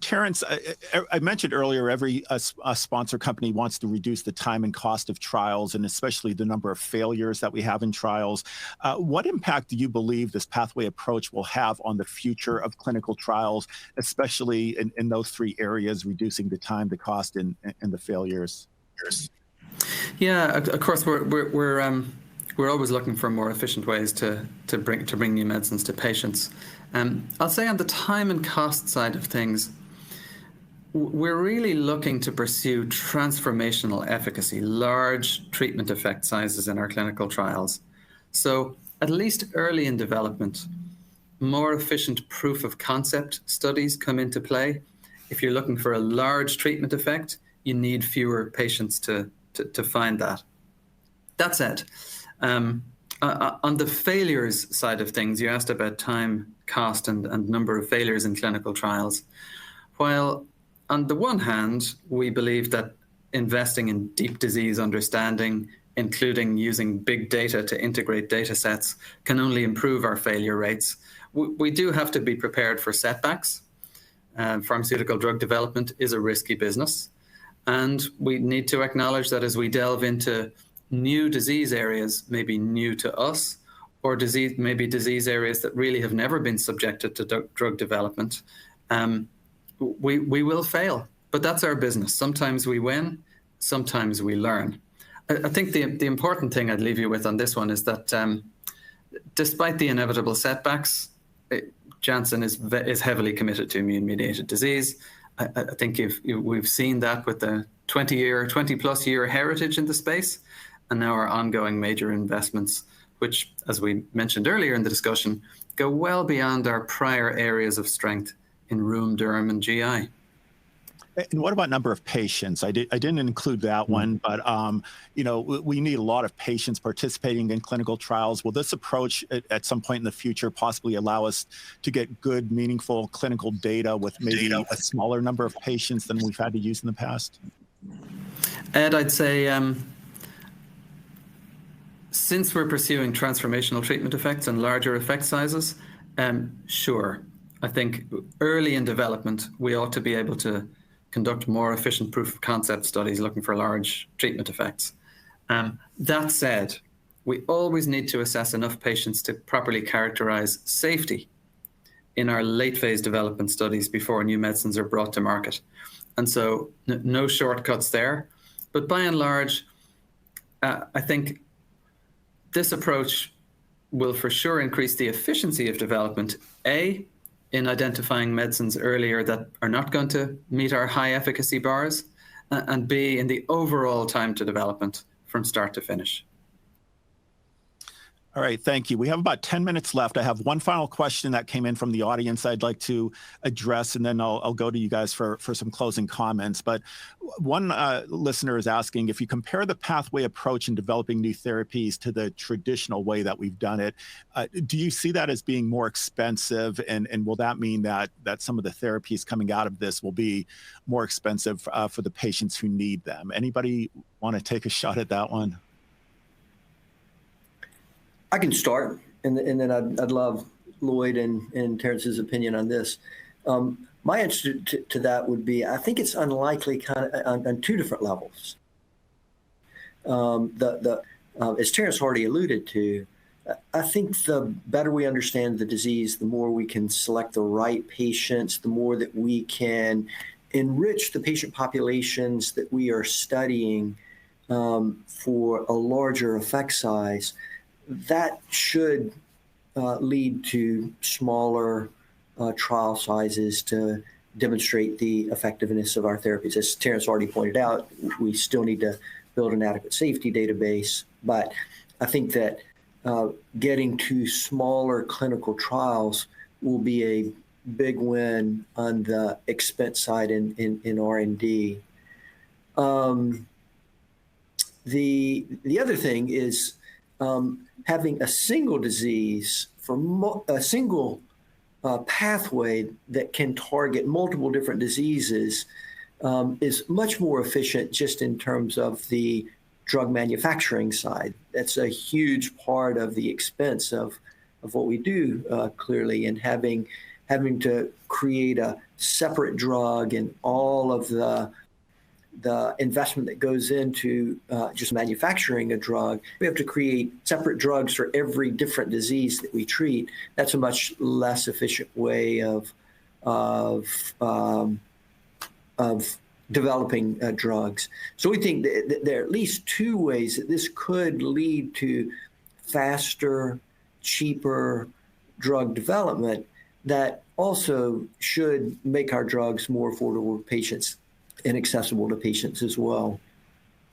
Terence, I mentioned earlier, every sponsor company wants to reduce the time and cost of trials, and especially the number of failures that we have in trials. What impact do you believe this pathway approach will have on the future of clinical trials, especially in those three areas, reducing the time, the cost, and the failures? Yeah, of course, we're always looking for more efficient ways to bring new medicines to patients. I'll say on the time and cost side of things, we're really looking to pursue transformational efficacy, large treatment effect sizes in our clinical trials. So at least early in development, more efficient proof of concept studies come into play. If you're looking for a large treatment effect, you need fewer patients to find that. That said, on the failures side of things, you asked about time, cost, and number of failures in clinical trials. While on the one hand, we believe that investing in deep disease understanding, including using big data to integrate data sets, can only improve our failure rates. We do have to be prepared for setbacks. Pharmaceutical drug development is a risky business. And we need to acknowledge that as we delve into new disease areas, maybe new to us, or maybe disease areas that really have never been subjected to drug development, we will fail. But that's our business. Sometimes we win, sometimes we learn. I think the important thing I'd leave you with on this one is that despite the inevitable setbacks, Janssen is heavily committed to immune-mediated disease. I think we've seen that with the 20-plus year heritage in the space, and now our ongoing major investments, which, as we mentioned earlier in the discussion, go well beyond our prior areas of strength in rheum, derm, and GI. And what about number of patients? I didn't include that one, but we need a lot of patients participating in clinical trials. Will this approach at some point in the future possibly allow us to get good, meaningful clinical data with maybe a smaller number of patients than we've had to use in the past? Ed, I'd say since we're pursuing transformational treatment effects and larger effect sizes, sure. I think early in development, we ought to be able to conduct more efficient proof of concept studies looking for large treatment effects. That said, we always need to assess enough patients to properly characterize safety in our late phase development studies before new medicines are brought to market. And so no shortcuts there. But by and large, I think this approach will for sure increase the efficiency of development, A, in identifying medicines earlier that are not going to meet our high efficacy bars, and B, in the overall time to development from start to finish. All right, thank you. We have about 10 minutes left. I have one final question that came in from the audience I'd like to address, and then I'll go to you guys for some closing comments. But one listener is asking, if you compare the pathway approach in developing new therapies to the traditional way that we've done it, do you see that as being more expensive? And will that mean that some of the therapies coming out of this will be more expensive for the patients who need them? Anybody want to take a shot at that one? I can start, and then I'd love Lloyd and Terence's opinion on this. My answer to that would be, I think it's unlikely kind of on two different levels. As Terence already alluded to, I think the better we understand the disease, the more we can select the right patients, the more that we can enrich the patient populations that we are studying for a larger effect size. That should lead to smaller trial sizes to demonstrate the effectiveness of our therapies. As Terence already pointed out, we still need to build an adequate safety database, but I think that getting to smaller clinical trials will be a big win on the expense side in R&D. The other thing is having a single disease for a single pathway that can target multiple different diseases is much more efficient just in terms of the drug manufacturing side. That's a huge part of the expense of what we do, clearly, and having to create a separate drug and all of the investment that goes into just manufacturing a drug. We have to create separate drugs for every different disease that we treat. That's a much less efficient way of developing drugs. So we think that there are at least two ways that this could lead to faster, cheaper drug development that also should make our drugs more affordable to patients and accessible to patients as well.